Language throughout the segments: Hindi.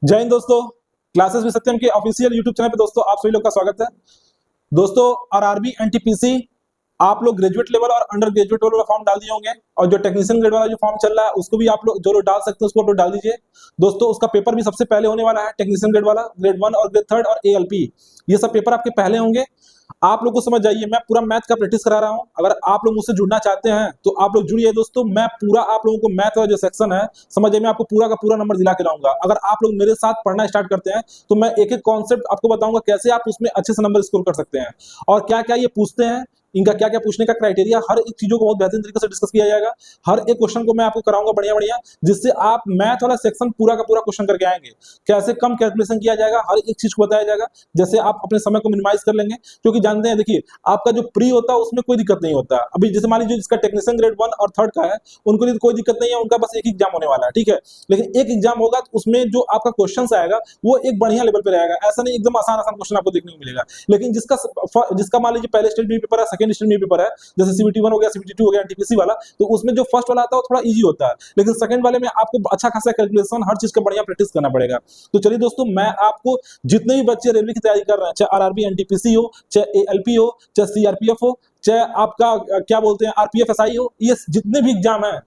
जय हिंद दोस्तों। क्लासेस विद सत्यम के ऑफिशियल यूट्यूब चैनल पे दोस्तों आप सभी लोग का स्वागत है। दोस्तों आरआरबी एनटीपीसी आप लोग ग्रेजुएट लेवल और अंडर ग्रेजुएट लेवल वाला फॉर्म डाल दिए होंगे और जो टेक्नीशियन ग्रेड वाला जो फॉर्म चल रहा है उसको भी आप लोग जो लोग डाल सकते हैं उसको आप लोग डाल दीजिए। दोस्तों उसका पेपर भी सबसे पहले होने वाला है, टेक्नीशियन ग्रेड वाला ग्रेड 1 और ग्रेड 3 और एएलपी, ये सब पेपर आपके पहले होंगे। आप लोग को समझ जाइए, मैं पूरा मैथ का प्रैक्टिस करा रहा हूं। अगर आप लोग मुझसे जुड़ना चाहते हैं तो आप लोग जुड़िए दोस्तों। मैं पूरा आप लोगों को मैथ का जो सेक्शन है समझ जाइए, मैं आपको पूरा का पूरा नंबर दिला के लाऊंगा। अगर आप लोग मेरे साथ पढ़ना स्टार्ट करते हैं तो मैं एक एक कॉन्सेप्ट आपको बताऊंगा कैसे आप उसमें अच्छे से नंबर स्कोर कर सकते हैं और क्या क्या ये पूछते हैं, इनका क्या क्या पूछने का क्राइटेरिया, हर एक चीजों को बहुत बेहतरीन तरीके से डिस्कस किया जाएगा। हर एक क्वेश्चन को मैं आपको कराऊंगा बढ़िया बढ़िया, जिससे आप मैथ वाला सेक्शन पूरा का पूरा क्वेश्चन करके आएंगे। कैसे कम कैलकुलेशन किया जाएगा, हर एक चीज को बताया जाएगा, जैसे आप अपने समय को मिनिमाइज कर लेंगे। क्योंकि जानते हैं, देखिए आपका जो प्री होता है उसमें कोई दिक्कत नहीं होता। अभी जैसे मान लीजिए जिसका टेक्नीशियन ग्रेड 1 और 3 का है उनको लिए कोई दिक्कत नहीं है, उनका बस एक एग्जाम होने वाला है, ठीक है। लेकिन एक एग्जाम होगा तो उसमें जो आपका क्वेश्चन आएगा वो एक बढ़िया लेवल पे रहेगा, ऐसा नहीं एकदम आसान आसान क्वेश्चन आपको देखने को मिलेगा। लेकिन जिसका मान लीजिए पहले स्टेज में पेपर है, सेकंड स्टेज में पेपर है, जैसे सीबीटी 1 हो गया, सीबीटी 2 हो गया, एनटीपीसी वाला, तो उसमें जो फर्स्ट वाला आता है वो थोड़ा इजी होता है, लेकिन सेकंड वाले में आपको अच्छा खासा कैलकुलेशन हर चीज का बढ़िया प्रैक्टिस करना पड़ेगा। तो चलिए दोस्तों, मैं आपको जितने भी बच्चे रेलवे की तैयारी कर रहे हैं, चाहे आरआरबी एनटीपीसी हो, चाहे एएलपी हो, चाहे सीआरपीएफ हो, चाहे आपका क्या बोलते हैं आरपीएफ एसआई हो, ये जितने भी एग्जाम है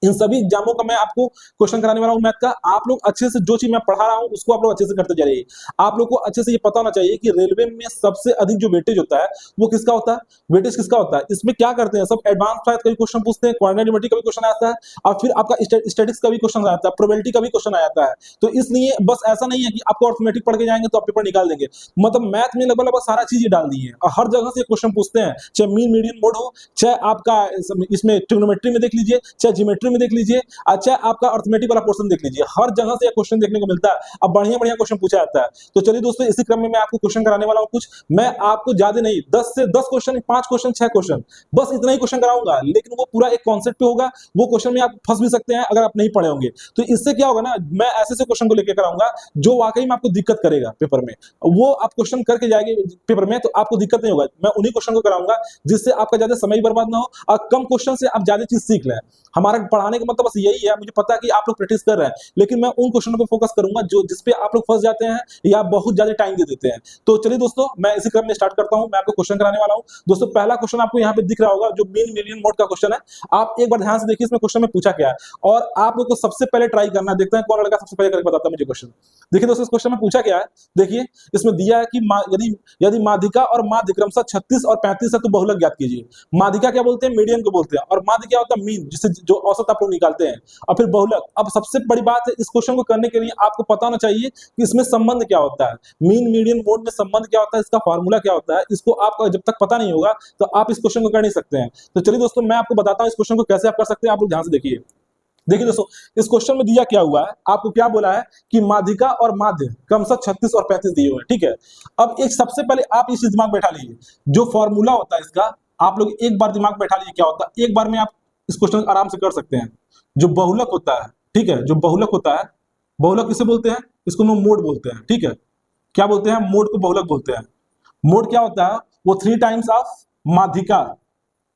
इन सभी एग्जामों का मैं आपको क्वेश्चन कराने वाला हूं मैथ का। आप लोग अच्छे से जो चीज मैं पढ़ा रहा हूं उसको आप लोग अच्छे से करते जाइए। आप लोग को अच्छे से ये पता होना चाहिए कि रेलवे में सबसे अधिक जो वेटेज होता है वो किसका होता है, वेटेज किसका होता है। इसमें क्या करते हैं सब, एडवांस मैथ का भी क्वेश्चन पूछते हैं, क्वाड्रेटिक का भी क्वेश्चन आता है और फिर आपका स्टैटिस्टिक्स का भी क्वेश्चन आता है, प्रोबेबिलिटी का भी क्वेश्चन आता है। तो इसलिए बस ऐसा नहीं है कि आपको अर्थमेटिक पढ़ के जाएंगे तो आप पेपर निकाल देंगे, मतलब मैथ में लगभग सारा चीज डाल दी है और हर जगह से क्वेश्चन पूछते हैं, चाहे मीन मीडियन मोड हो, चाहे आपका इसमें ट्रिग्नोमेट्री में देख लीजिए, चाहे ज्योमेट्री में देख लीजिए, अच्छा आपका अर्थमेटिक वाला क्वेश्चन देख लीजिए, हर जगह से क्वेश्चन देखने को मिलता है। अब बढ़िया बढ़िया क्वेश्चन पूछा जाता है। तो चलिए दोस्तों, इसी क्रम में मैं आपको क्वेश्चन कराने वाला हूं कुछ। मैं आपको ज्यादा नहीं, 10 से 10 क्वेश्चन, 5 क्वेश्चन, 6 क्वेश्चन, बस इतना ही क्वेश्चन कराऊंगा, लेकिन वो पूरा एक कॉन्सेप्ट पे होगा। वो क्वेश्चन में आप फंस भी सकते हैं अगर आप नहीं पढ़े होंगे। तो इससे क्या होगा ना, मैं ऐसे से क्वेश्चन को लेकर कराऊंगा जो वाकई में आपको दिक्कत करेगा पेपर में। वो आप क्वेश्चन करके जाएंगे पेपर में तो आपको दिक्कत नहीं होगा। मैं उन्हीं क्वेश्चन को कराऊंगा जिससे आपका ज्यादा समय बर्बाद ना हो और कम क्वेश्चन से आप ज्यादा चीज सीख लें। हमारा पढ़ाने का मतलब बस यही है। मुझे पता है कि आप लोग प्रैक्टिस कर रहे हैं, लेकिन मैं उन क्वेश्चनों पे फोकस करूंगा जो जिसपे आप लोग फंस जाते हैं या बहुत ज्यादा टाइम दे देते हैं। तो चलिए दोस्तों, मैं इसी क्रम में स्टार्ट करता हूं। मैं आपको क्वेश्चन कराने वाला हूं। दोस्तों पहला क्वेश्चन आपको यहाँ पे दिख रहा होगा जो मीन मीडियन मोड का क्वेश्चन है। आप एक बार ध्यान से देखिए इसमें क्वेश्चन में पूछा क्या है और आप लोग को सबसे पहले ट्राई करना है। देखते हैं कौन लड़का सबसे पहले करके बताता है मुझे क्वेश्चन। देखिए दोस्तों, इस क्वेश्चन में पूछा क्या है, देखिए इसमें दिया है कि यदि यदि माध्यिका और माध्य क्रमशः 36 और 35 है तो बहुलक ज्ञात कीजिए। माध्यिका क्या बोलते हैं, मीडियन को बोलते हैं, और माध्य क्या होता है, मीन, जिससे जो औसत आप लोग निकालते हैं, और फिर बहुलक। अब सबसे बड़ी बात है, इस क्वेश्चन को करने के लिए आपको पता होना चाहिए कि इसमें संबंध क्या होता है, मीन मीडियन मोड में संबंध क्या होता है, इसका फार्मूला क्या होता है। इसको आपको जब तक पता नहीं होगा तो आप इस क्वेश्चन को कर नहीं सकते हैं। तो चलिए दोस्तों, मैं आपको बताता हूं इस क्वेश्चन को कैसे आप कर सकते हैं। आप लोग ध्यान से देखिए। देखिए दोस्तों, इस क्वेश्चन में दिया क्या हुआ है, आपको क्या बोला है कि माध्यिका और माध्य क्रमशः 36 और 35 दिए हुए हैं, ठीक है। अब एक सबसे पहले आप इस दिमाग बैठा लीजिए, जो फॉर्मूला होता है इसका आप लोग एक बार दिमाग बैठा लीजिए क्या होता है। एक बार में आप इस क्वेश्चन आराम से कर सकते हैं। जो बहुलक होता है, ठीक है, जो बहुलक होता है, बहुलक किसे बोलते हैं, इसको हम मोड बोलते हैं, ठीक है। क्या बोलते हैं, मोड को बहुलक बोलते हैं। मोड क्या होता है, वो 3 टाइम्स ऑफ माध्यिका।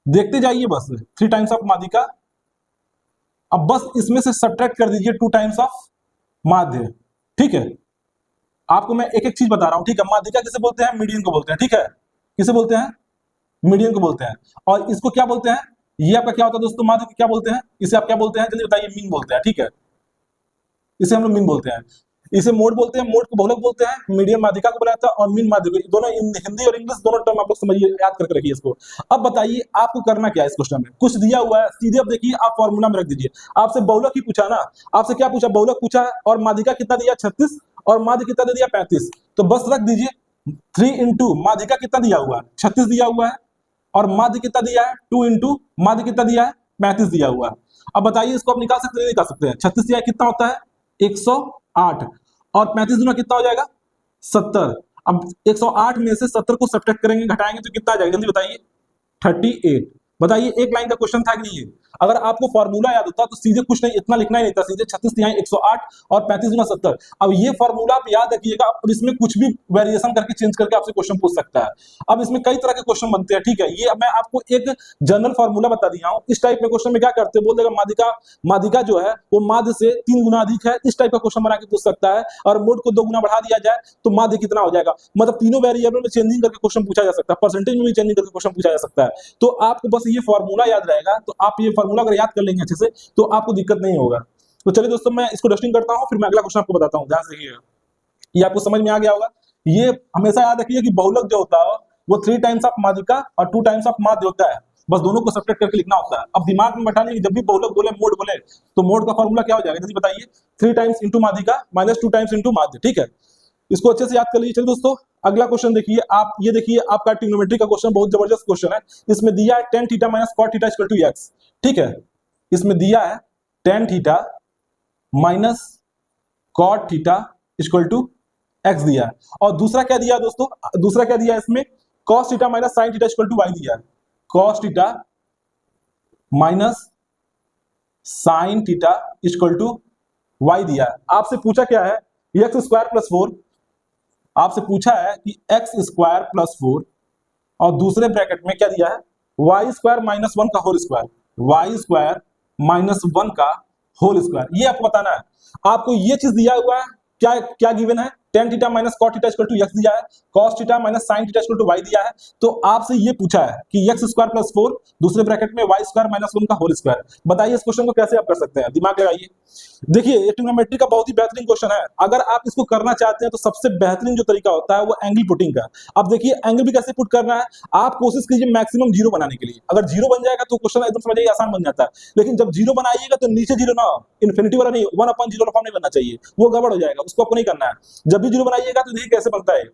देखते जाइए बस, 3 टाइम्स ऑफ माध्यिका। अब बस इसमें से सब्ट्रैक्ट कर दीजिए 2 टाइम्स ऑफ माध्य, ठीक है। आपको मैं एक एक चीज बता रहा हूं, ठीक है। माध्यिका किसे बोलते हैं, मीडियन को बोलते हैं, ठीक है। किसे बोलते हैं, मीडियन को बोलते हैं। और इसको क्या बोलते हैं, ये आपका क्या होता है दोस्तों, माध्य को क्या बोलते हैं, इसे आप क्या बोलते हैं जल्दी बताइए, मीन बोलते हैं, ठीक है। इसे हम लोग मीन बोलते हैं। इसे मोड बोलते हैं, मोड को बहुलक बोलते हैं, मीडियन माध्यिका को बोला जाता है और मीन माध्य को। दोनों हिंदी और इंग्लिश दोनों टर्म आप लोग समझिए, याद करके रखिए इसको। अब बताइए आपको करना क्या है। इस क्वेश्चन में कुछ दिया हुआ है, सीधे अब देखिए आप फॉर्मूला में रख दीजिए। आपसे बहुलक ही पूछा ना, आपसे क्या पूछा, बहुलक पूछा और माध्यिका कितना दिया 36 और माध्य कितना दे दिया 35। तो बस रख दीजिए 3 इंटू माध्यिका कितना दिया हुआ है 36 दिया हुआ है और माध्य कितना दिया है 2 इंटू माध्य कितना दिया है 35 दिया हुआ है। अब बताइए इसको आप निकाल सकते हैं, निकाल सकते हैं। 36 दिया कितना होता है 108 और 35 गुना कितना हो जाएगा 70। अब 108 में से 70 को सब्ट्रैक्ट करेंगे, घटाएंगे तो कितना आ जाएगा जल्दी बताइए 38। बताइए एक लाइन का क्वेश्चन था कि नहीं, अगर आपको फॉर्मूला याद होता तो सीधे कुछ नहीं, इतना लिखना ही नहीं था, सीधे 36 तिहाई 108 और 35 गुना 70। अब ये फॉर्मूला आप याद रखिएगा, अब इसमें कुछ भी वेरिएशन करके चेंज करके आपसे क्वेश्चन पूछ सकता है। अब इसमें कई तरह के क्वेश्चन बनते हैं, ठीक है। ये मैं आपको एक जनरल फॉर्मूला बता दिया हूं। इस टाइप में क्वेश्चन में क्या करते हैं, बोल देगा माध्यिका जो है वो माध्य से 3 गुना अधिक है, इस टाइप का क्वेश्चन बना के पूछ सकता है। और मोड को 2 गुना बढ़ा दिया जाए तो माध्य कितना हो जाएगा, मतलब तीनों वेरिएबल में चेंजिंग करके क्वेश्चन पूछा जा सकता है, परसेंटेज में भी चेंजिंग करके क्वेश्चन पूछा जा सकता है। तो आपको बस ये फॉर्मूला याद रहेगा, तो आप ये फॉर्मूला अगर याद कर लेंगे अच्छे से तो आपको दिक्कत नहीं होगा। तो चलिए दोस्तों, मैं इसको डस्टिंग करता हूं, फिर मैं अगला क्वेश्चन आपको बताता हूं, ध्यान से देखिएगा। ये आपको समझ में आ गया होगा। ये हमेशा याद रखिए कि बहुलक जो होता है वो 3 टाइम्स ऑफ माध्यिका और 2 टाइम्स ऑफ माध्य होता है, बस दोनों को सब्ट्रैक्ट करके लिखना होता है। अब दिमाग में बैठा लीजिए, जब भी बहुलक बोले मोड बोले तो मोड का फॉर्मूला क्या हो जाएगा, जल्दी बताइए। 3 टाइम्स इंटू माध्यिका माइनस 2 टाइम्स इंटू माध्य, ठीक है। इसको अच्छे से याद कर लीजिए। चलिए दोस्तों, अगला क्वेश्चन देखिए आप, ये देखिए आपका ट्रिग्नोमेट्री का क्वेश्चन, बहुत जबरदस्त क्वेश्चन है। इसमें दिया है tan theta minus cot theta equal to x, ठीक है। इसमें दिया है tan theta minus cot theta equal to x दिया है। और दूसरा क्या दिया है दोस्तों, दूसरा क्या दिया है इसमें, cos theta minus sin theta equal to y दिया है। cos theta minus sin theta equal to y दिया है। आपसे पूछा क्या है, x स्क्वायर प्लस 4, आपसे पूछा है कि एक्स स्क्वायर प्लस 4 और दूसरे ब्रैकेट में क्या दिया है, वाई स्क्वायर माइनस 1 का whole square, y square minus 1 का होल स्क्वायर। ये आपको बताना है। आपको ये चीज दिया हुआ है, क्या क्या गिवन है, tan theta minus cot theta equal to x दिया है, cos theta minus sin theta equal to y दिया है। तो आपसे ये पूछा है कि x स्क्वायर प्लस 4 दूसरे ब्रैकेट में y स्क्वायर माइनस 1 का होल स्क्वायर। बताइए इस क्वेश्चन को कैसे आप कर सकते हैं, दिमाग लगाइए। देखिए ये ट्रिग्नोमेट्री का बहुत ही बेहतरीन क्वेश्चन है। अगर आप इसको करना चाहते हैं तो सबसे बेहतरीन जो तरीका होता है वो एंगल पुटिंग का। अब देखिए एंगल भी कैसे पुट करना है, आप कोशिश कीजिए मैक्सिमम 0 बनाने के लिए। अगर 0 बन जाएगा तो क्वेश्चन एकदम समझ आइए आसान बन जाता है। लेकिन जब 0 बनाइएगा तो नीचे 0 ना, इन्फिनिटी वाला नहीं, 1/0 वाला फॉर्म नहीं बनना चाहिए, वो गड़बड़ हो जाएगा, उसको आपको नहीं करना है। जब भी 0 बनाइएगा तो देखिए कैसे बनता है।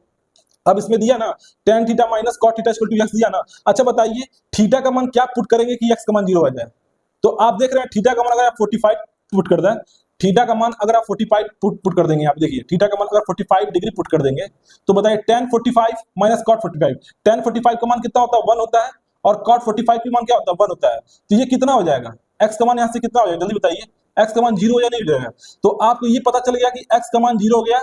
अब इसमें दिया ना tan theta minus cot theta equal to x दिया ना। अच्छा बताइए थीटा का मान क्या पुट करेंगे कि x का मान 0 हो जाए। तो आप देख रहे हैं थीटा का मान अगर आप 45 पुट कर दें, थीटा का मान अगर आप 45 पुट कर देंगे, आप देखिए थीटा का मान अगर 45 डिग्री पुट कर देंगे तो बताइए tan 45 माइनस cot 45, tan 45 का मान कितना होता है, 1 होता है, और cot 45 का मान क्या होता है, 1 होता है। तो ये कितना हो जाएगा, x का मान यहाँ से कितना हो जाएगा, जल्दी बताइए। x का मान 0 हो या नहीं हो जाएगा। तो आपको ये पता चल गया कि x का मान 0 हो गया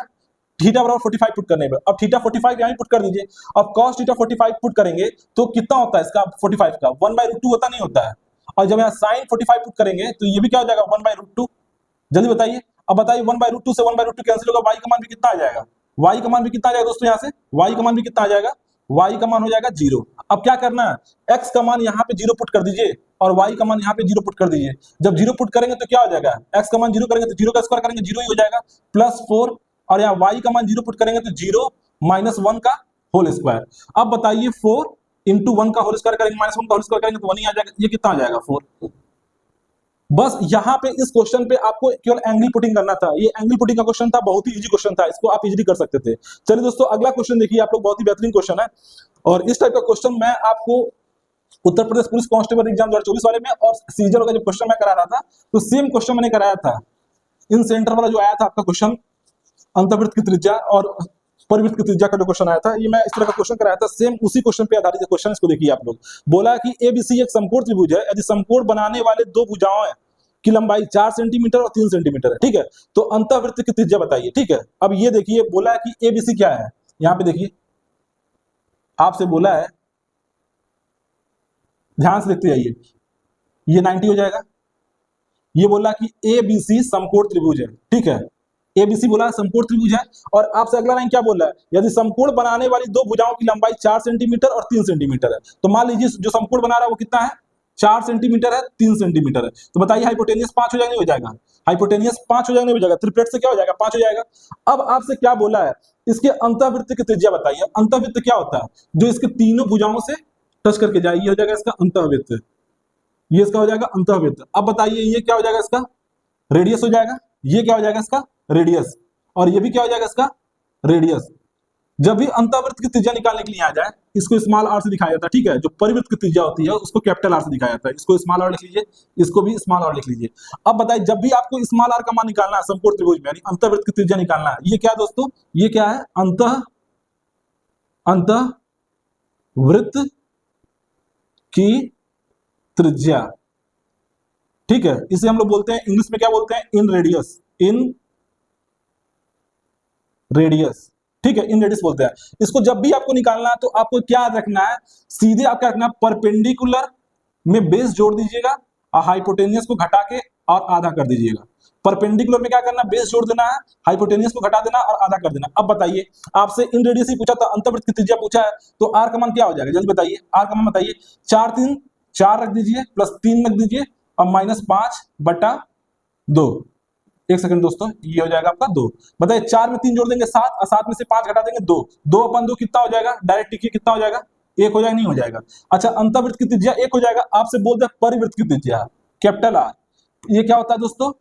थीटा बराबर 45 पुट करने पे। अब थीटा 45 यहाँ पुट कर दीजिए। अब cos थीटा 45 पुट करेंगे तो कितना होता है इसका 45 का 1/√2 होता नहीं होता है। और जब यहाँ sin 45 पुट करेंगे तो ये भी क्या हो जाएगा 1/√2। जल्दी बताइए। अब बताइए 1/√2 से 1/√2 कैंसिल होगा, y का मान भी कितना आ जाएगा, y का मान भी कितना आ जाएगा दोस्तों, यहाँ से y का मान भी कितना आ जाएगा, y का मान हो जाएगा 0। अब क्या करना है, x का मान यहाँ पे 0 पुट कर दीजिए और y का मान यहाँ पे 0 पुट कर दीजिए। जब 0 पुट करेंगे तो क्या हो जाएगा, x का मान 0 करेंगे तो 0 का स्क्वायर करेंगे 0 ही हो जाएगा, प्लस 4, और यहाँ y का मान 0 पुट करेंगे तो 0 माइनस 1 का होल स्क्वायर। अब बताइए 4 इंटू 1 का होल स्क्वायर करेंगे, माइनस 1 का होल स्क्वायर करेंगे तो 1 ही आ जाएगा। ये कितना आ जाएगा 4। बस यहाँ पे इस क्वेश्चन पे आपको केवल एंगल पुटिंग करना था। ये एंगल पुटिंग का क्वेश्चन था, बहुत ही इजी क्वेश्चन था, इसको आप इजीली कर सकते थे। चलिए दोस्तों अगला क्वेश्चन देखिए आप लोग, बहुत ही बेहतरीन क्वेश्चन है। और इस टाइप का क्वेश्चन मैं आपको Uttar Pradesh police constable exam 2024 वाले में और सीजर का जो क्वेश्चन मैं करा रहा था तो सेम क्वेश्चन मैंने कराया था। इन सेंटर वाला जो आया था आपका क्वेश्चन, अंतर्वृत्त की त्रिज्या और परिवृत्त की त्रिज्या का जो क्वेश्चन आया था, ये मैं इस तरह का क्वेश्चन कराया था, सेम उसी क्वेश्चन पे आधारित क्वेश्चन। इसको देखिए आप लोग, बोला कि एबीसी एक समकोण त्रिभुज है, यदि समकोण बनाने वाले दो भुजाओं की लंबाई 4 सेंटीमीटर और 3 सेंटीमीटर है, ठीक है, तो अंतःवृत्त की त्रिज्या बताइए, ठीक है। अब ये देखिए बोला है कि एबीसी क्या है, यहाँ पे देखिए आपसे बोला है, ध्यान से देखते जाइए, ये 90 हो जाएगा। ये बोला कि एबीसी समकोण त्रिभुज है, ठीक है, एबीसी बोला समकोण त्रिभुज है। और आपसे अगला लाइन क्या बोल रहा है, यदि समकोण बनाने वाली दो भुजाओं की लंबाई 4 सेंटीमीटर और 3 सेंटीमीटर है, तो मान लीजिए जो समकोण बना रहा है वो कितना है, 4 सेंटीमीटर है, 3 सेंटीमीटर है। तो बताइए हाइपोटेनियस 5 हो जाएगा, नहीं हो जाएगा, हाइपोटेनियस 5 हो जाएगा, नहीं हो जाएगा, ट्रिपलेट से क्या हो जाएगा 5 हो जाएगा। अब आपसे क्या बोला है, इसके अंतःवृत्त की त्रिज्या बताइए। अंतःवृत्त क्या होता है, जो इसके तीनों भुजाओं से टच करके जाए, ये हो जाएगा इसका अंतःवृत्त, ये इसका हो जाएगा अंतःवृत्त। अब बताइए ये क्या हो जाएगा, इसका रेडियस हो जाएगा, ये क्या हो जाएगा इसका रेडियस, और ये भी क्या हो जाएगा इसका रेडियस। जब भी अंतःवृत्त की त्रिज्या निकालने के लिए आ जाए, इसको स्मॉल आर से दिखाया जाता है, ठीक है, जो परिवृत्त की त्रिज्या होती है उसको कैपिटल आर से दिखाया जाता है। इसको स्मॉल आर लिख लीजिए, इसको भी स्मॉल आर लिख लीजिए। अब बताइए जब भी आपको स्मॉल आर का मान निकालना है समकोण त्रिभुज में, यानी अंतःवृत्त की त्रिज्या निकालना है, ये क्या है दोस्तों, ये क्या है, अंतःवृत्त की त्रिज्या, ठीक है, इसे हम लोग बोलते हैं इंग्लिश में क्या बोलते हैं, इन रेडियस, इन रेडियस। ठीक है, इन रेडियस बोलते हैं इसको। जब भी आपको निकालना है तो आपको क्या याद रखना है, सीधे आप क्या रखना है, परपेंडिकुलर में बेस जोड़ दीजिएगा और हाइपोटेनियस को घटा के और आधा कर दीजिएगा। परपेंडिकुलर में क्या करना, बेस जोड़ देना है, हाइपोटेनियस को घटा देना और आधा कर देना। अब बताइए, आपसे इन रेडियस ही पूछा था, अंतर्वृत्त की त्रिज्या पूछा है, तो आर का मान क्या हो जाएगा, जल्दी बताइए। आर का मान बताइए, 4 3 4 रख दीजिए, प्लस 3 रख दीजिए और -5/2। एक सेकंड दोस्तों, ये हो जाएगा आपका 2। बताइए, 4 में 3 जोड़ देंगे 7 और 7 में से 5 घटा देंगे 2। 2/2 कितना हो जाएगा, डायरेक्ट टिकी कितना हो जाएगा, 1 हो जाएगा, नहीं हो जाएगा। अच्छा, अंतर्वृत्त की त्रिज्या 1 हो जाएगा। आपसे बोलते हैं परिवृत्त की त्रिज्या, कैपिटल आर। ये क्या होता है दोस्तों,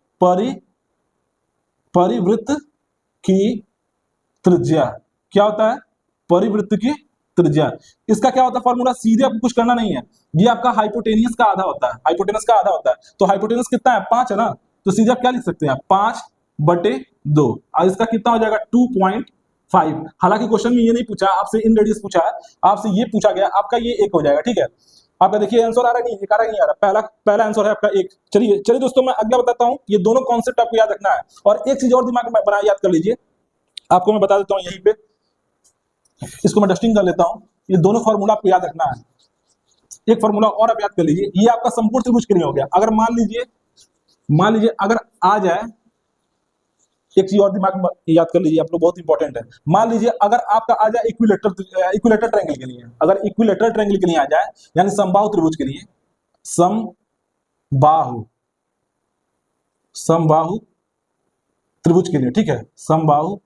परिवृत्त की त्रिज्या। क्या होता है, परिवृत्त की त्रिज्या। इसका क्या होता है फॉर्मूला, सीधे आपको कुछ करना नहीं है, ये आपका हाइपोटेनियस का आधा होता है, हाइपोटेनस का आधा होता है। तो हाइपोटेनस कितना है, 5 है ना, तो सीधे आप क्या लिख सकते हैं, 5/2। और इसका कितना हो जाएगा, 2.5। हालांकि क्वेश्चन में ये नहीं पूछा, आपसे इन रेडियस पूछा है, आपसे ये पूछा गया, आपका ये 1 हो जाएगा। ठीक है, आपका देखिए आंसर आ रहा है, नहीं आ रहा, नहीं आ रहा, पहला आंसर है आपका 1। चलिए दोस्तों, मैं अगला बताता हूं। ये दोनों कॉन्सेप्ट आपको याद रखना है, और एक चीज और दिमाग में बना याद कर लीजिए, आपको मैं बता देता हूं यहीं पे, इसको मैं डस्टिंग कर लेता हूं। ये दोनों फॉर्मूला आपको याद रखना है। एक फॉर्मूला और आप याद कर लीजिए, ये आपका संपूर्ण त्रिभुज के लिए हो गया। अगर मान लीजिए अगर आ जाए, एक चीज और दिमाग में याद कर लीजिए आप लोग, बहुत इंपॉर्टेंट है। मान लीजिए अगर आपका आ जाए इक्विलेटरल ट्रायंगल के लिए, अगर इक्विलेटरल ट्रायंगल के लिए आ जाए, यानी समबाहु त्रिभुज के लिए, समबाहु त्रिभुज के लिए, ठीक है, समबाहु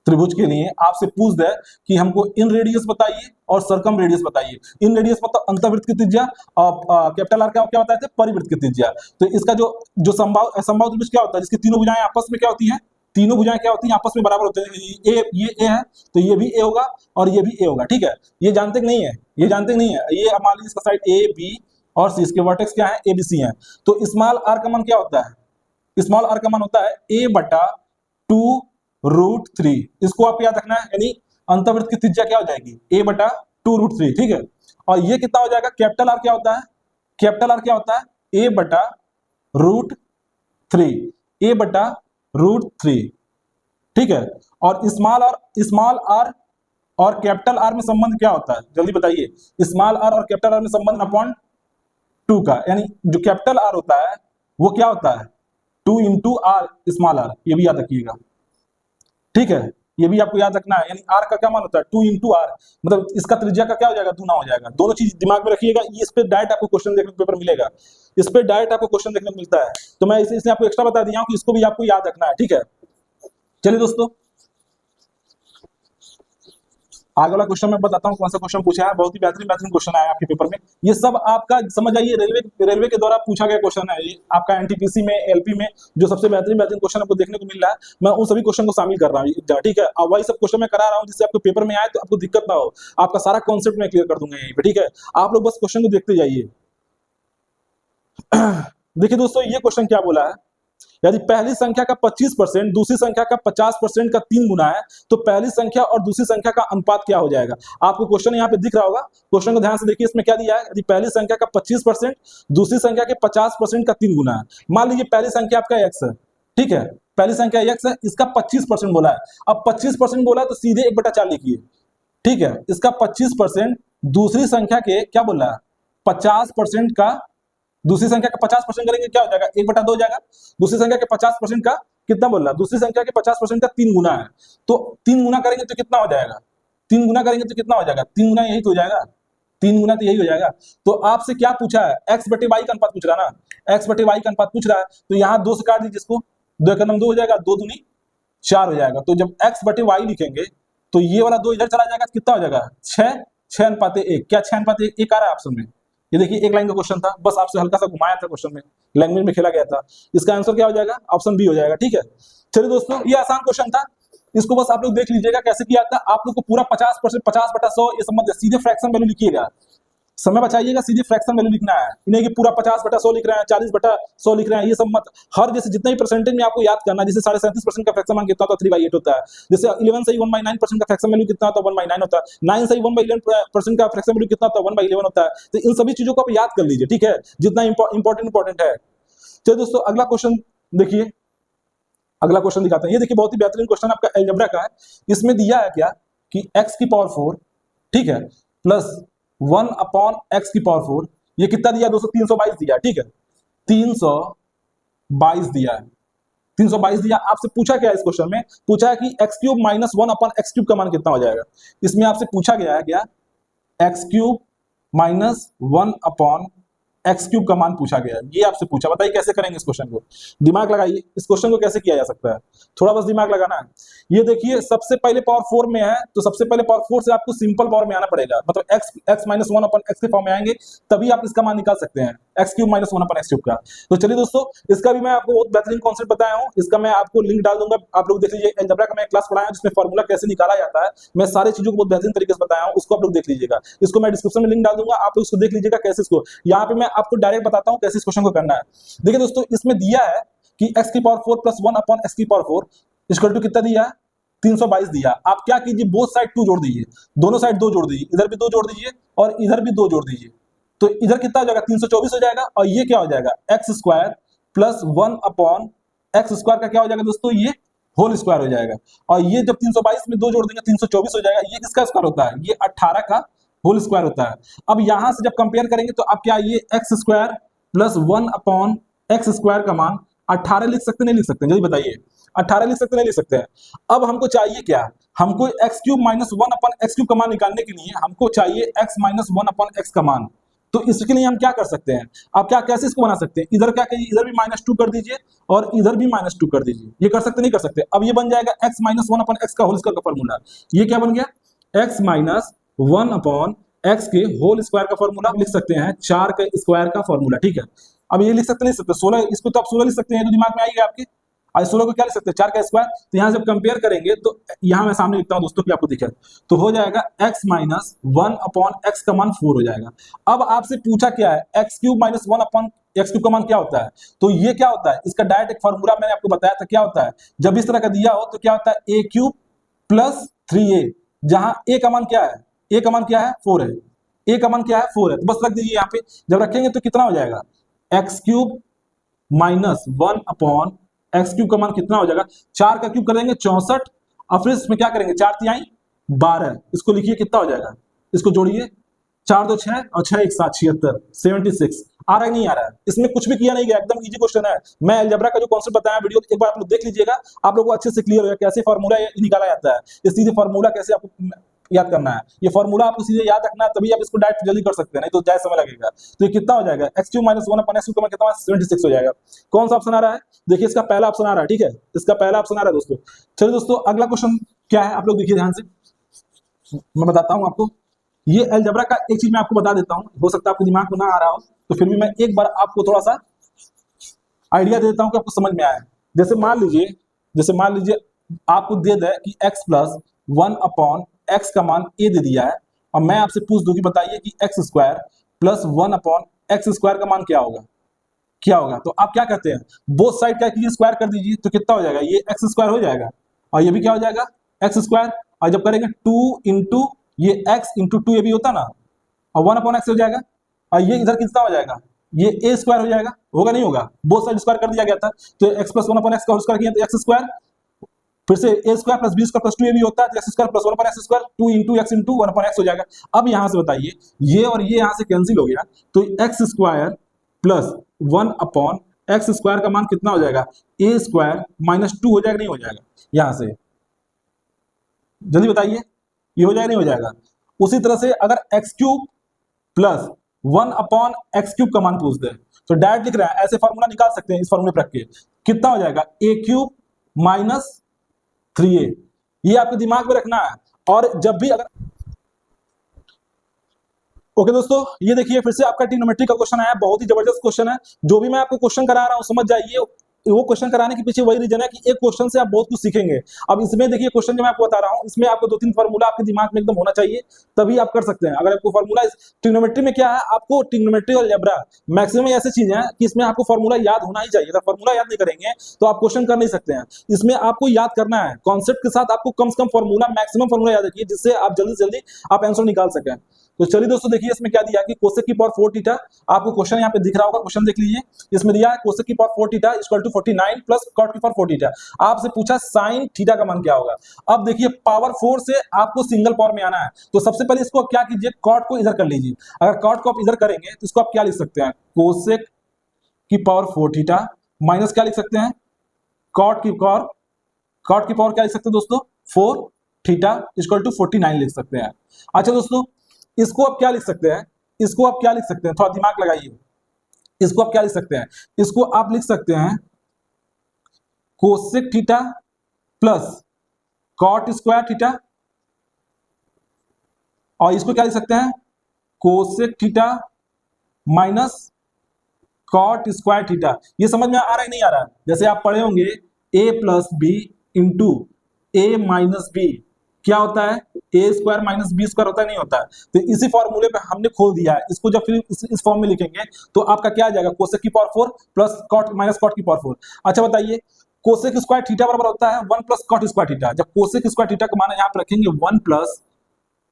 त्रिभुज के लिए आपसे पूछ दे कि हमको इन रेडियस बताइए और सरकम रेडियस बताइए। इन रेडियस मतलब अंतर्वृत्त की त्रिज्या, और कैपिटल आर क्या बताए थे, परिवृत्त की त्रिज्या। तो इसका जो समबाहु त्रिभुज क्या होता है, जिसकी तीनों भुजाएं आपस में क्या होती हैं, तीनों भुजाएं क्या होती हैं, आपस में बराबर होते हैं। ये ए है तो ये भी ए होगा और ये भी ए होगा। ठीक है, ये जानते नहीं है, ये जानते नहीं है, ये मान लीजिए इसका साइड ए बी और सी, इसके वर्टेक्स क्या है, ए बी सी है। तो स्मॉल आर का मान क्या होता है, स्मॉल आर का मान होता है a/2√3। इसको आप याद रखना है, यानी अंतर्वृत्त की त्रिज्या क्या हो जाएगी, a/2√3। ठीक है, और ये कितना हो जाएगा, कैपिटल आर क्या होता है, कैपिटल आर क्या होता है, a/√3, a/√3। ठीक है, और स्मॉल आर और कैपिटल आर में संबंध क्या होता है, जल्दी बताइए। स्मॉल आर और कैपिटल आर में संबंध अपॉन 2 का, यानी जो कैपिटल आर होता है वो क्या होता है, 2 इंटू आर स्मॉल आर। ये भी याद रखिएगा, ठीक है, ये भी आपको याद रखना है। यानी आर का क्या मान होता है, 2 इंटू आर, मतलब इसका त्रिज्या का क्या हो जाएगा, दूना हो जाएगा। दोनों चीज दिमाग में रखिएगा, इस पे डायरेक्ट आपको क्वेश्चन देखने को पेपर मिलेगा, इस पे डायरेक्ट आपको क्वेश्चन देखने को मिलता है। तो मैं इसने आपको एक्स्ट्रा बता दिया हूं कि इसको भी आपको याद रखना है। ठीक है, चलिए दोस्तों, आगे वाला क्वेश्चन मैं बताता हूं कौन सा क्वेश्चन पूछा है। बहुत ही बेहतरीन क्वेश्चन आया आपके पेपर में। ये सब आपका समझ आइए, रेलवे के द्वारा पूछा गया क्वेश्चन है। ये आपका एनटीपीसी में, एलपी में जो सबसे बेहतरीन क्वेश्चन आपको देखने को मिल रहा है, मैं उन सभी क्वेश्चन को शामिल कर रहा हूँ। ठीक है, अब वही सब क्वेश्चन मैं करा रहा हूँ जिससे आपको पेपर में आए तो आपको दिक्कत ना हो। आपका सारा कॉन्सेप्ट मैं क्लियर कर दूंगा यहीं पे। ठीक है, आप लोग बस क्वेश्चन को देखते जाइए। देखिए दोस्तों, ये क्वेश्चन क्या बोला है, यदि पहली संख्या का 25% दूसरी संख्या का 50% का 3 गुना है, तो पहली संख्या और दूसरी संख्या का अनुपात क्या हो जाएगा। आपको क्वेश्चन यहाँ पे दिख रहा होगा, क्वेश्चन को ध्यान से देखिए। इसमें क्या दिया है, यदि पहली संख्या का 25% दूसरी संख्या के 50% का 3 गुना है। मान लीजिए पहली संख्या आपका x है, ठीक है, पहली संख्या x है, इसका 25% बोला है। अब 25% बोला है तो सीधे 1/4 लिखिए। ठीक है, इसका 25% दूसरी संख्या के क्या बोल रहा है, 50% का, दूसरी संख्या का 50% करेंगे क्या हो जाएगा, 1/2 हो जाएगा। दूसरी संख्या के 50% का कितना बोल रहा है, दूसरी संख्या के 50% का 3 गुना है, तो 3 गुना करेंगे तो कितना हो जाएगा, 3 गुना करेंगे तो कितना हो जाएगा, 3 गुना यही तो हो जाएगा, 3 गुना तो यही हो जाएगा। तो आपसे क्या पूछा है, x/y का अनुपात पूछ रहा है ना, x/y का अनुपात पूछ रहा है, तो यहाँ 2 से काट दीजिए इसको, 2 का 2 हो जाएगा, 2 दूनी 4 हो जाएगा। तो जब x/y लिखेंगे तो ये वाला 2 इधर चला जाएगा, कितना हो जाएगा, 6:1। क्या 6:1 आ रहा है ऑप्शन में, ये देखिए एक लाइन का क्वेश्चन था, बस आपसे हल्का सा घुमाया था, क्वेश्चन में लैंग्वेज में खेला गया था। इसका आंसर क्या हो जाएगा, ऑप्शन बी हो जाएगा। ठीक है, चलिए दोस्तों, ये आसान क्वेश्चन था, इसको बस आप लोग देख लीजिएगा कैसे किया था। आप लोग को पूरा 50% 50/100 ये समझ सीधे फ्रैक्शन वैल्यू लिखिएगा, समय बचाइएगा, सीधे फ्रैक्शन वैल्यू लिखना है, इन्हें कि पूरा 50/100 लिख रहे हैं, 40/100 लिख रहे हैं, ये सब मत। हर जैसे जितना ही परसेंटेज में आपको याद करना है, जैसे 37.5% का फ्रैक्शन मान कितना होता है, 3/8 होता है। जैसे 11 से 1/9% का फ्रैक्शन वैल्यू कितना होता है, 1/9 होता है। 9 से 1/11% का फ्रैक्शन वैल्यू कितना होता है, 1/11 होता है। तो इन सभी चीजों को आप याद कर लीजिए, ठीक है, जितना इंपॉर्टेंट है। चलिए दोस्तों अगला क्वेश्चन देखिए, अगला क्वेश्चन दिखाते हैं। ये देखिए बहुत ही बेहतरीन क्वेश्चन आपका अलजेब्रा का है। इसमें दिया है क्या कि x की पावर 4, ठीक है, प्लस 1/x की पावर 4, ये कितना दिया दोस्तों, 322 दिया, ठीक है, 322 दिया है, 322 दिया। आपसे पूछा क्या है इस क्वेश्चन में, पूछा है कि x³ माइनस 1/x³ का मान कितना हो जाएगा। इसमें आपसे पूछा गया है क्या, x³ माइनस 1/x³ का मान पूछा गया है, ये आपसे पूछा। बताइए कैसे करेंगे इस क्वेश्चन को, दिमाग लगाइए, इस क्वेश्चन को कैसे किया जा सकता है, थोड़ा बस दिमाग लगाना है। ये देखिए सबसे पहले पावर 4 में है, तो सबसे पहले पावर 4 से आपको सिंपल पावर में आना पड़ेगा, मतलब x माइनस 1/x के फॉर्म में आएंगे, तभी आप इसका मान निकाल सकते हैं, x³ माइनस 1/x³ का। तो चलिए दोस्तों, इसका भी मैं आपको बहुत बेहतरीन कॉन्सेप्ट बताया हूँ, इसका मैं आपको लिंक डाल दूंगा, आप लोग देख लीजिए। अलजेब्रा का मैं क्लास पढ़ाया हूं जिसमें फॉर्मूला कैसे निकाला जाता है, मैं सारी चीजों को बहुत बेहतरीन तरीके से बताया हूँ, उसको आप लोग देख लीजिएगा। इसको मैं डिस्क्रिप्शन में लिंक डाल दूंगा, आप लोग उसको देख लीजिएगा कैसे इसको। यहाँ पे मैं आपको डायरेक्ट बताता हूँ कैसे इस क्वेश्चन को करना है। देखिए दोस्तों, इसमें दिया है कि x की पावर 4 प्लस 1/x की पावर 4 इक्वल टू कितना दिया है, 322 दिया। आप क्या कीजिए, बोथ साइड 2 जोड़ दीजिए, दोनों साइड 2 जोड़ दीजिए, इधर भी 2 जोड़ दीजिए और इधर भी 2 जोड़ दीजिए। तो इधर कितना हो जाएगा, 324 हो जाएगा, और ये क्या हो जाएगा, x² प्लस 1/x² का क्या हो जाएगा दोस्तों, ये होल स्क्वायर हो जाएगा। और ये जब 322 में 2 जोड़ देंगे 324 हो जाएगा। ये किसका स्क्वायर होता है, ये 18 का होल स्क्वायर होता है। अब यहां से जब कंपेयर करेंगे तो आप क्या, ये x² प्लस 1/x² का मान 18 लिख सकते नहीं लिख सकते, जल्दी बताइए, 18 लिख सकते नहीं लिख सकते हैं। अब हमको चाहिए क्या, हमको x³ माइनस 1/x³ का मान निकालने के लिए हमको चाहिए x माइनस 1/x का मान। तो इसके लिए हम क्या कर सकते हैं, आप क्या कैसे इसको बना सकते हैं, इधर क्या करिए, इधर भी -2 कर दीजिए और इधर भी -2 कर दीजिए। ये कर सकते नहीं कर सकते। अब ये बन जाएगा x माइनस 1/x का होल स्क्वायर का फॉर्मूला। ये क्या बन गया, x माइनस 1/x के होल स्क्वायर का फॉर्मूला लिख सकते हैं, 4 के स्क्वायर का फॉर्मूला, ठीक है। अब ये लिख सकते नहीं सकते, 16, इसको तो आप 16 लिख सकते हैं, तो दिमाग में आएगा आपके। आज 16 को क्या लिख सकते हैं, 4 का स्क्वायर। तो यहाँ जब कंपेयर करेंगे तो यहाँ मैं सामने लिखता हूँ दोस्तों कि आपको दिखे, तो हो जाएगा x माइनस 1/x का मान 4 हो जाएगा। अब आपसे पूछा क्या है, x³ माइनस 1/x³ का मान क्या होता है, तो ये क्या होता है, इसका डायरेक्ट एक फॉर्मूला मैंने आपको बताया था, क्या होता है, जब इस तरह का दिया हो तो क्या होता है, a³ प्लस 3a, जहां a का मान क्या है, a का मान क्या है, 4 है, a का मान क्या है, 4 है, तो बस रख दीजिए यहाँ पे। जब रखेंगे तो कितना हो जाएगा, x³ माइनस 1/x³ का मान कितना हो जाएगा, 4 का क्यूब करेंगे 64, और फिर इसमें क्या करेंगे, 4 तिहाई 12, इसको लिखिए कितना हो जाएगा, इसको जोड़िए, 4 2 6 और 6 1 7 76, 76 आ रहा है नहीं आ रहा है, इसमें कुछ भी किया नहीं गया, एकदम इजी क्वेश्चन है। मैं अलजेब्रा का जो कॉन्सेप्ट बताया वीडियो एक बार आप लोग देख लीजिएगा, आप लोगों को अच्छे से क्लियर होगा कैसे फॉर्मूला निकाला जाता है, ये सीधे फॉर्मूला कैसे आपको याद करना है, ये फॉर्मूला आपको सीधे याद रखना है, तभी आप इसको डायरेक्ट जल्दी कर सकते हैं, नहीं तो ज्यादा समय लगेगा। तो ये कितना हो जाएगा, x³ माइनस 1/x³ का मान कितना, 76 हो जाएगा। कौन सा ऑप्शन आ रहा है, देखिए इसका पहला ऑप्शन आ रहा है, ठीक है, इसका पहला ऑप्शन आ रहा है दोस्तों। चलिए दोस्तों अगला क्वेश्चन क्या है, आप लोग देखिए ध्यान से, मैं बताता हूं आपको। ये अलजेब्रा का एक चीज मैं आपको बता देता हूं, हो सकता है आपको दिमाग में ना आ रहा हो, तो फिर भी मैं एक बार आपको थोड़ा सा आइडिया दे देता हूं कि आपको समझ में आए। जैसे मान लीजिए आपको दे दे कि x प्लस 1/x का मान a दे दिया है, और मैं आपसे पूछ दूं कि बताइए कि x² प्लस 1/x² का मान क्या होगा। तो आप क्या करते हैं, बोथ साइड क्या कीजिए, स्क्वायर कर दीजिए, तो कितना हो जाएगा, ये x² हो जाएगा और ये भी क्या हो जाएगा, x², और जब करेंगे 2 इंटू ये x इंटू 2 ये भी होता ना, और 1/x हो जाएगा, और ये इधर कितना हो जाएगा, ये a² हो जाएगा, होगा नहीं होगा, बोथ साइड स्क्वायर कर दिया गया था, तो x प्लस 1/x का होल स्क्वायर किया तो x², फिर से a² प्लस b² प्लस 2 ये भी होता है, तो x² plus 1/x², 2 into x into 1/x हो जाएगा। अब यहां से बताइए, ये और ये यहां से कैंसिल हो गया, तो x² प्लस 1/x² का मान कितना हो जाएगा, a² माइनस 2 हो जाएगा नहीं हो जाएगा, यहां से जल्दी बताइए, ये हो जाएगा नहीं हो जाएगा। उसी तरह से अगर x³ प्लस 1/x³ का मान पूछ दे तो डायरेक्ट लिख रहा है, ऐसे फॉर्मूला निकाल सकते हैं, इस फॉर्मूले पर रख के कितना हो जाएगा, a³ माइनस 3a, ये आपके दिमाग में रखना है। और जब भी अगर ओके दोस्तों, ये देखिए फिर से आपका ट्रिग्नोमेट्री का क्वेश्चन आया, बहुत ही जबरदस्त क्वेश्चन है। जो भी मैं आपको क्वेश्चन करा रहा हूं समझ जाइए, वो क्वेश्चन कराने के पीछे वही रीजन है कि एक क्वेश्चन से आप बहुत कुछ सीखेंगे। अब इसमें देखिए क्वेश्चन जो मैं आपको बता रहा हूँ, इसमें आपको 2-3 फार्मूला आपके दिमाग में एकदम होना चाहिए, तभी आप कर सकते हैं। अगर आपको फार्मूला, ट्रिग्नोमेट्री में क्या है, आपको ट्रिग्नोमेट्री और अलजेब्रा मैक्सिमम ऐसी चीजें हैं कि इसमें आपको फार्मूला याद होना ही चाहिए। अगर फार्मूला याद नहीं करेंगे तो आप क्वेश्चन कर नहीं सकते हैं। इसमें आपको याद करना है कॉन्सेप्ट के साथ, आपको कम से कम फार्मूला, मैक्सिमम फार्मूला याद रखिए, जिससे आप जल्दी से जल्दी आप आंसर निकाल सकें। तो चलिए दोस्तों देखिए इसमें क्या दिया कि कोसेक की पावर 4 थीटा, आपको क्वेश्चन यहाँ पे दिख रहा होगा, क्वेश्चन देख लीजिए। इसमें दिया है कोसेक की power 4 theta equal to 49 plus cot की पावर 4 थीटा। आपसे पूछा साइन थीटा का मान क्या होगा। अब देखिए पावर 4 से आपको सिंगल पावर में आना है, तो सबसे पहले इसको क्या कीजिए, कॉट को इधर कर लीजिए। अगर कॉट को आप इधर करेंगे तो इसको आप क्या लिख सकते हैं, कोसेक की पावर 4 थीटा माइनस क्या लिख सकते हैं, कॉट की पावर क्या लिख सकते हैं दोस्तों, 4 थीटा इक्वल टू 49 लिख सकते हैं। अच्छा दोस्तों, इसको आप क्या लिख सकते हैं, इसको आप क्या लिख सकते हैं, थोड़ा दिमाग लगाइए। इसको आप क्या लिख सकते हैं, इसको आप लिख सकते हैं cosec theta plus cot square theta, और इसको क्या लिख सकते हैं, cosec theta minus cot square theta. ये समझ में आ रहा है नहीं आ रहा है? जैसे आप पढ़े होंगे a plus B into A minus B क्या होता है, A square minus B square होता है, नहीं होता है। तो इसी फॉर्मूले पे हमने खोल दिया है। इसको जब फिर इस फॉर्म में लिखेंगे तो आपका क्या आ जाएगा, कोसेक की power 4 plus cot minus cot की पावर 4। अच्छा बताइए, कोसेक स्क्वायर थीटा बराबर होता है 1 प्लस कॉट स्क्वायर थीटा। जब कोसेक स्क्वायर थीटा का मान यहाँ पे रखेंगे 1 प्लस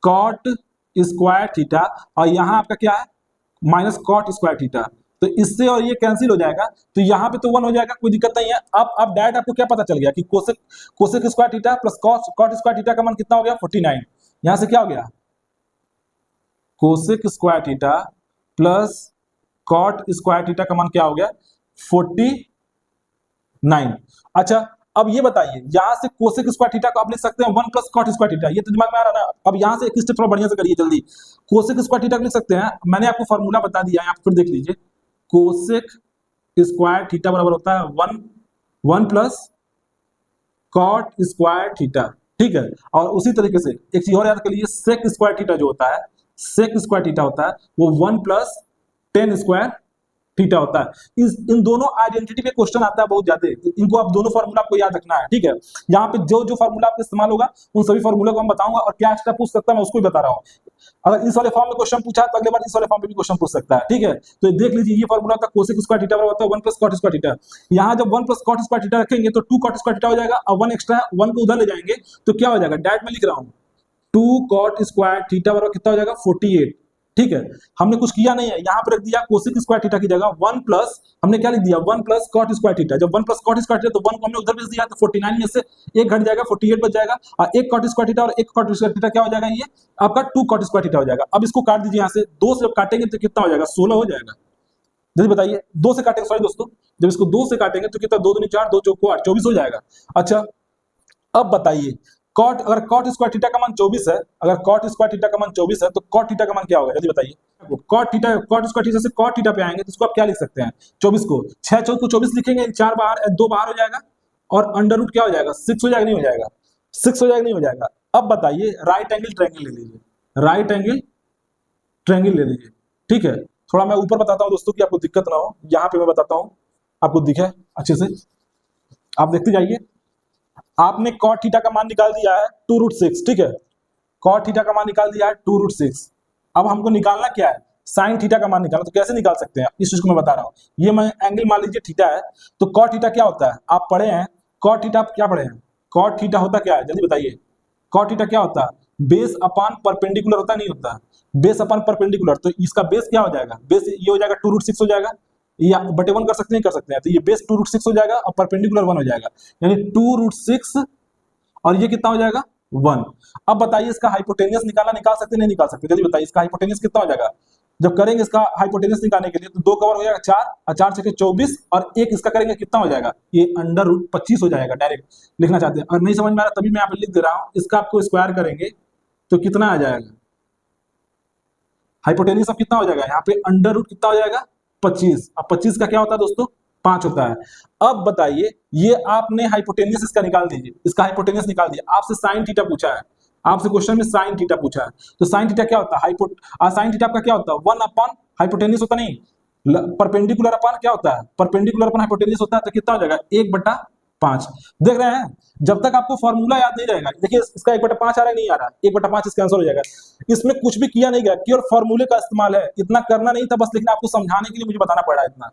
कॉट स्क्वायर थीटा, और यहाँ आपका क्या है माइनस कॉट स्क्वायर थीटा, तो इससे और ये कैंसिल हो जाएगा, तो यहाँ पे तो 1 हो जाएगा, कोई दिक्कत नहीं है। अब डायरेक्ट आपको क्या पता चल गया कि cosec square theta plus cot square theta का मान कितना हो गया, 49। यहाँ से क्या हो गया, cosec square theta plus cot square theta का मान क्या हो गया, 49। अच्छा अब ये बताइए, यहाँ से कोसेक स्क्वायर थीटा को आप लिख सकते हैं 1 प्लस कॉट स्क्वायर थीटा, ये तो दिमाग में आ रहा है ना। अब यहाँ से एक स्टेप थोड़ा बढ़िया से करिए जल्दी। कोसेक स्क्वायर थीटा को लिख सकते हैं, मैंने आपको फॉर्मूला बता दिया है, आप फिर देख लीजिए। कोसेक स्क्वायर थीटा बराबर होता है 1 प्लस कॉट स्क्वायर थीटा, ठीक है। और उसी तरीके से एक चीज और याद कर लीजिए, सेक स्क्वायर थीटा जो होता है, सेक स्क्वायर थीटा होता है वो 1 प्लस टेन स्क्वायर थीटा होता है। इन दोनों आइडेंटिटी पे क्वेश्चन आता है बहुत ज्यादा, इनको आप दोनों फार्मूला आपको याद रखना है, ठीक है। यहाँ पे जो फार्मूला आपका इस्तेमाल होगा उन सभी फार्मूला को हम बताऊंगा, और क्या एक्स्ट्रा पूछ सकता है मैं उसको भी बता रहा हूँ। अगर इस वाले फॉर्म में क्वेश्चन पूछा तो अगले बार इस वाले फॉर्म में भी क्वेश्चन पूछ सकता है, ठीक है। तो देख लीजिए, ये फार्मूला का कोसेक स्क्वायर थीटा बराबर होता है 1 प्लस कॉट स्क्वायर थीटा। यहाँ जब 1 प्लस कॉट स्क्वायर थीटा रखेंगे तो 2 कॉट स्क्वायर थीटा हो जाएगा, और 1 एक्स्ट्रा है, 1 को उधर ले जाएंगे तो क्या हो जाएगा, डायरेक्ट में लिख रहा हूँ 2 कॉट स्क्वायर थीटा बराबर कितना हो जाएगा, 48, ठीक है। हमने कुछ किया नहीं है, यहाँ पर रख दिया कोसेक स्क्वायर थीटा की जगह 1 प्लस, हमने क्या लिख दिया 1 प्लस कॉट स्क्वायर थीटा। जब 1 प्लस कॉट स्क्वायर थीटा तो 1 को हमने उधर भेज दिया, तो 49 में से एक घट जाएगा, 48 बच जाएगा, और एक कॉट स्क्वायर थीटा और एक कॉट स्क्वायर थीटा क्या हो जाएगा, ये आपका 2 कॉट स्क्वायर थीटा हो जाएगा। अब इसको काट दीजिए, यहाँ से 2 से जब काटेंगे तो कितना हो जाएगा, 16 हो जाएगा। जल्दी बताइए, 2 से काटेंगे, सॉरी दोस्तों, जब इसको 2 से काटेंगे तो कितना, 2 दूनी 4, 2 चौको 8, 24 हो जाएगा। अच्छा अब बताइए, अगर कॉट स्क्वायर थीटा का मान 24 है, अगर कॉट स्क्वायर थीटा का मान 24 है तो कॉट थीटा का मान क्या होगा, जल्दी बताइए। कॉट स्क्वायर थीटा से कॉट थीटा पे आएंगे तो इसको आप क्या लिख सकते हैं, 24 को 6 चौक को 24 लिखेंगे, 4 बाहर 2 बाहर हो जाएगा, और अंडर रूट क्या हो जाएगा, 6 हो जाएगा, नहीं हो जाएगा, 6 हो जाएगा, नहीं हो जाएगा। अब बताइए, राइट एंगल ट्रायंगल ले लीजिए, राइट एंगल ट्रायंगल ले लीजिए, ठीक है। थोड़ा मैं ऊपर बताता हूँ दोस्तों कि आपको दिक्कत ना हो, यहाँ पे मैं बताता हूँ आपको दिखे अच्छे से, आप देखते जाइए। आपने कॉट थीटा का मान निकाल दिया है 2√6, ठीक है, कॉट थीटा का मान निकाल दिया है 2√6। अब हमको निकालना क्या है, साइन थीटा का मान निकालना। तो कैसे निकाल सकते हैं, इस चीज को मैं बता रहा हूँ। ये मैं एंगल मान लीजिए थीटा है, तो कॉट थीटा क्या होता है, आप पढ़े हैं कॉट थीटा, आप क्या पढ़े हैं, कॉट थीटा होता क्या है, जल्दी बताइए। कॉट थीटा क्या होता है, बेस अपॉन परपेंडिकुलर होता, नहीं होता, बेस अपॉन परपेंडिकुलर। तो इसका बेस क्या हो जाएगा, बेस ये हो जाएगा 2√6 हो जाएगा, या बटे 1 कर सकते हैं, कर सकते हैं। तो ये बेस 2√6 हो जाएगा और परपेंडिकुलर 1 हो जाएगा, यानी 2√6 और ये कितना हो जाएगा 1। अब बताइए, इसका हाइपोटेनियस निकाल सकते नहीं निकाल सकते, जल्दी बताइए। इसका हाइपोटेनियस कितना हो जाएगा, जब करेंगे इसका हाइपोटेनियस निकालने के लिए तो 2 कवर हो जाएगा 4, और 4 से 24, और 1 इसका करेंगे कितना हो जाएगा, ये √25 हो जाएगा। डायरेक्ट लिखना चाहते हैं, और नहीं समझ में आ रहा तभी मैं यहाँ पे लिख दे रहा हूँ। इसका आपको स्क्वायर करेंगे तो कितना आ जाएगा, हाइपोटेनियस अब कितना हो जाएगा, यहाँ पे √ कितना हो जाएगा 25। अब 25 का क्या होता है दोस्तों, 5 होता है। अब बताइए, ये आपने हाइपोटेनियस इसका निकाल दीजिए, इसका हाइपोटेनियस निकाल दिया। आपसे साइन थीटा पूछा है, आपसे क्वेश्चन में साइन थीटा पूछा है, तो साइन थीटा क्या होता है, साइन थीटा आपका क्या होता है 1 अपॉन हाइपोटेनियस होता नहीं, परपेंडिकुलर अपान क्या होता है, परपेंडिकुलर अपान हाइपोटेन्यूज होता है, तो कितना हो जाएगा 1/5। देख रहे हैं, जब तक आपको फॉर्मूला याद नहीं रहेगा, देखिए इसका 1/5 आ रहा है, नहीं आ रहा, 1/5 इसका आंसर हो जाएगा। इसमें कुछ भी किया नहीं गया, केवल फॉर्मूले का इस्तेमाल है, इतना करना नहीं था बस, लेकिन आपको समझाने के लिए मुझे बताना पड़ा इतना।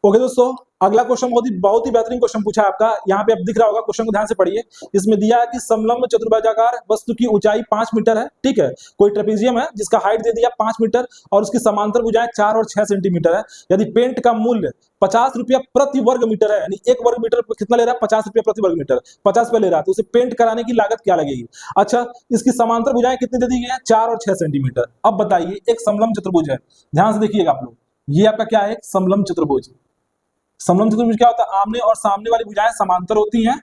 ओके दोस्तों, अगला क्वेश्चन बहुत ही बेहतरीन क्वेश्चन पूछा है आपका, यहाँ पे अब दिख रहा होगा, क्वेश्चन को ध्यान से पढ़िए। इसमें दिया है कि समलंब चतुर्भुजाकार वस्तु की ऊंचाई 5 मीटर है, ठीक है। कोई ट्रेपेजियम है जिसका हाइट दे दिया 5 मीटर और उसकी समांतर भुजाएं 4 और 6 सेंटीमीटर है। यदि पेंट का मूल्य 50 रुपया प्रति वर्ग मीटर है, यानी 1 वर्ग मीटर कितना ले रहा है, 50 रुपया प्रति वर्ग मीटर, 50 पे ले रहा है, तो उसे पेंट कराने की लागत क्या लगेगी। अच्छा, इसकी समांतर भुजाएं कितनी दे दी गई है, 4 और 6 सेंटीमीटर। अब बताइए, एक समलंब चतुर्भुज है, ध्यान से देखिएगा आप लोग, ये आपका क्या है, एक समलंब चतुर्भुज। समलंब चतुर्भुज क्या होता है, आमने और सामने वाली भुजाएं समांतर होती हैं,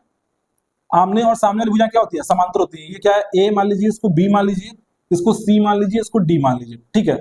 आमने और सामने वाली भुजाएं क्या होती है, समांतर होती है। ये क्या है, ए मान लीजिए, इसको बी मान लीजिए, इसको सी मान लीजिए, इसको डी मान लीजिए, ठीक है।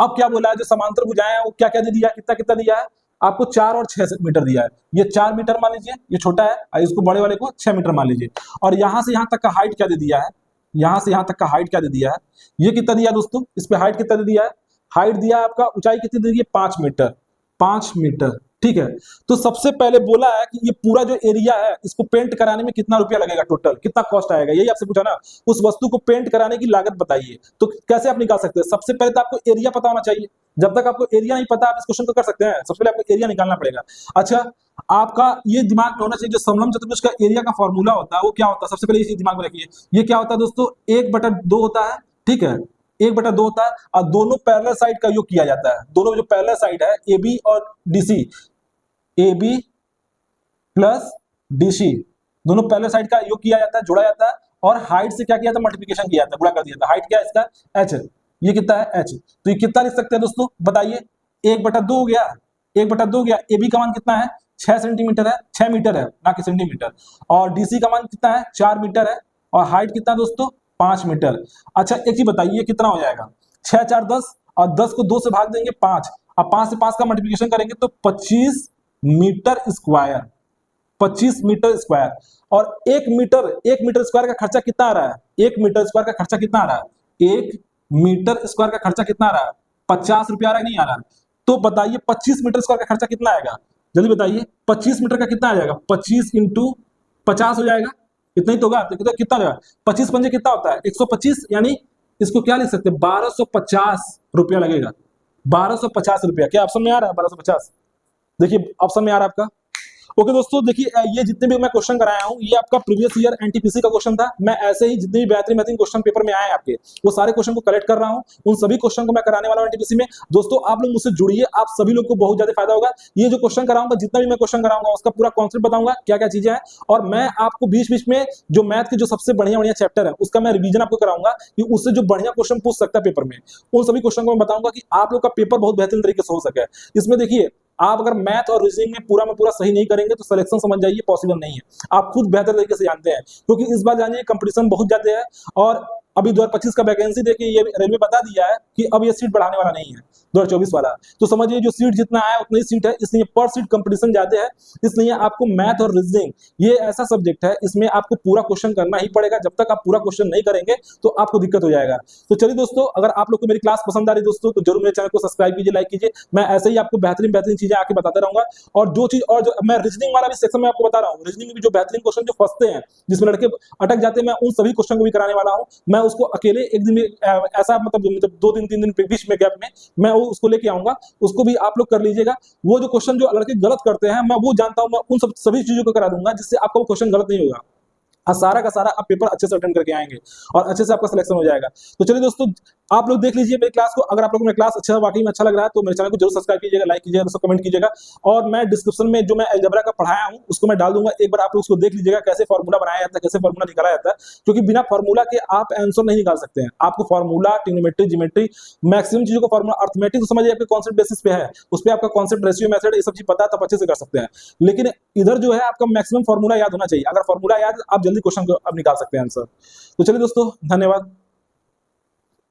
अब क्या बोला है, जो समांतर भुजाएं हैं वो क्या क्या दे दिया है, कितना कितना दिया है आपको, 4 और 6 मीटर दिया है। ये 4 मीटर मान लीजिए, ये छोटा है, और इसको बड़े वाले को 6 मीटर मान लीजिए। और यहां से यहां तक का हाइट क्या दे दिया है, यहां से यहां तक का हाइट क्या दे दिया है, ये कितना दिया दोस्तों, इस पे हाइट कितना दे दिया है, हाइट दिया आपका, ऊंचाई कितनी दे दी है, 5 मीटर, 5 मीटर, ठीक है। तो सबसे पहले बोला है कि ये पूरा जो एरिया है इसको पेंट कराने में कितना रुपया लगेगा, टोटल कितना कॉस्ट आएगा, यही आपसे पूछा ना। उस वस्तु को पेंट कराने की लागत बताइए। तो कैसे आप निकाल सकते हैं, सबसे पहले तो आपको एरिया पता होना चाहिए। जब तक आपको एरिया नहीं पता, आप इस क्वेश्चन को कर सकते हैं, सबसे पहले आपको एरिया निकालना पड़ेगा। अच्छा, आपका ये दिमाग में होना चाहिए, जो समलंब चतुर्भुज का एरिया का फॉर्मूला होता है वो क्या होता है, सबसे पहले ये दिमाग में रखिए। ये क्या होता है दोस्तों, 1/2 होता है, ठीक है, 1/2 होता है, और दोनों पैरेलल साइड का योग किया जाता है। दोनों जो पैरेलल साइड है, AB और DC, AB प्लस DC, दोनों पैरेलल साइड का योग किया जाता है, जोड़ा जाता है, और हाइट से क्या किया था, मल्टीप्लिकेशन किया था, गुणा कर दिया था। हाइट क्या है इसका, h, ये कितना है, h। तो ये कितना लिख सकते हैं दोस्तों, बताइए, 1/2 हो गया, 1/2 हो गया। AB का मान कितना है, 6 सेंटीमीटर है, 6 मीटर है ना कि सेंटीमीटर, और DC का मान कितना है, 4 मीटर है, और हाइट कितना दोस्तों, 5 मीटर। अच्छा, एक चीज बताइए, कितना हो जाएगा, 6 4 10, और 10 को 2 से भाग देंगे 5, और 5 से 5 का मल्टीप्लिकेशन करेंगे तो 25 मीटर स्क्वायर, 25 मीटर स्क्वायर। और 1 मीटर स्क्वायर का खर्चा कितना आ रहा है, 1 मीटर स्क्वायर का खर्चा कितना आ रहा है, 1 मीटर स्क्वायर का खर्चा कितना आ रहा है, 50 रुपया आ रहा है, नहीं आ रहा। तो बताइए 25 मीटर स्क्वायर का खर्चा कितना आएगा, जल्दी बताइए, 25 मीटर का कितना आ जाएगा, 25 इंटू 50 हो जाएगा, इतना ही तो होगा। तो कितना होगा, 25 पंजे कितना होता है, 125, यानी इसको क्या लिख सकते हैं, 1250 रुपया लगेगा, 1250 रुपया। क्या ऑप्शन में आ रहा है 1250, देखिए ऑप्शन में आ रहा है आपका। ओके दोस्तों, देखिए ये जितने भी मैं क्वेश्चन कराया हूँ, ये आपका प्रीवियस ईयर एनटीपीसी का क्वेश्चन था। मैं ऐसे ही जितने भी बेहतरीन क्वेश्चन पेपर में आए आपके, वो सारे क्वेश्चन को कलेक्ट कर रहा हूँ, उन सभी क्वेश्चन को मैं कराने वाला हूँ एनटीपीसी में। दोस्तों आप लोग मुझसे जुड़िए, आप सभी लोग को बहुत ज्यादा फायदा होगा। ये जो क्वेश्चन कराऊंगा, जितना भी मैं क्वेश्चन कराऊंगा, उसका पूरा कॉन्सेप्ट बताऊंगा, क्या क्या चीजें हैं, और मैं आपको बीच बीच में जो मैथ के जो सबसे बढ़िया बढ़िया चैप्टर है उसका मैं रिवीजन आपको कराऊंगा, कि उससे जो बढ़िया क्वेश्चन पूछ सकता है पेपर में, उन सभी क्वेश्चन को मैं बताऊंगा, कि आप लोग का पेपर बहुत बेहतरीन तरीके से हो सके। इसमें देखिए, आप अगर मैथ और रीजनिंग में पूरा सही नहीं करेंगे तो सिलेक्शन समझ जाइए पॉसिबल नहीं है। आप खुद बेहतर तरीके से जानते हैं, क्योंकि इस बार जानिए कंपटीशन बहुत ज्यादा है, और अभी 2025 का वैकेंसी देखिए, ये रेलवे बता दिया है कि अब ये सीट बढ़ाने वाला नहीं है 2024 वाला। तो समझिए जो सीट जितना आया उतनी सीट है, इसलिए पर सीट कंपटीशन ज्यादा है। इसलिए आपको मैथ और रीजनिंग ये ऐसा सब्जेक्ट है, इसमें आपको पूरा क्वेश्चन करना ही पड़ेगा। जब तक आप पूरा क्वेश्चन नहीं करेंगे तो आपको दिक्कत हो जाएगा। तो चलिए दोस्तों, अगर आप लोग को मेरी क्लास पसंद आ रही दोस्तों, तो जरूर मेरे चैनल को सब्सक्राइब कीजिए, लाइक कीजिए। मैं ऐसे ही आपको बेहतरीन बेहतरीन चीजें आके बताता रहूंगा। और जो मैं रीजनिंग वाला भी सेक्शन में आपको बता रहा हूँ, रीजनिंग में भी जो बेहतरीन क्वेश्चन जो फंसते हैं, जिसमें लड़के अटक जाते हैं, मैं उन सभी क्वेश्चन को भी कराने वाला हूँ। मैं उसको अकेले एक दिन में ऐसा मतलब 2 दिन 3 दिन बीच में गैप में मैं उसको लेके आऊंगा, उसको भी आप लोग कर लीजिएगा। वो जो क्वेश्चन जो लड़के गलत करते हैं, मैं वो जानता हूं, मैं उन सभी चीजों को करा दूंगा, जिससे आपका वो क्वेश्चन गलत नहीं होगा, और सारा का सारा आप पेपर अच्छे से अटेंड करके आएंगे और अच्छे से आपका सिलेक्शन हो जाएगा। तो चलिए दोस्तों, आप लोग देख लीजिए मेरी क्लास को। अगर आप लोगों को मेरी क्लास अच्छा वाकई में अच्छा लग रहा है तो मेरे चैनल को जरूर सब्सक्राइब कीजिएगा, लाइक कीजिएगा, दोस्तों कमेंट कीजिएगा। और मैं डिस्क्रिप्शन में जो मैं अलजेब्रा का पढ़ाया हूं उसको मैं डाल दूंगा, एक बार आप लोग उसको देख लीजिएगा, कैसे फॉर्मूला बनाया जाता है, कैसे फॉर्मूला निकाला जाता है। क्योंकि बिना फॉर्मूला के आप आंसर नहीं निकाल सकते हैं। आपको फॉर्मूला, ट्रिग्नोमेट्री, ज्योमेट्री, मैक्सिमम चीजों को फॉर्मूला, अर्थमेटिक तो समझिए आपके कॉन्सेप्ट बेसिस पे है, उस पर आपका कॉन्सेप्ट, रेशियो मेथड, ये सब चीज पता है, तब अच्छे से कर सकते हैं। लेकिन इधर जो है आपका मैक्सिमम फॉर्मूला याद होना चाहिए। अगर फॉर्मूला याद, आप जल्दी क्वेश्चन को अब निकाल सकते हैं आंसर। तो चलिए दोस्तों, धन्यवाद।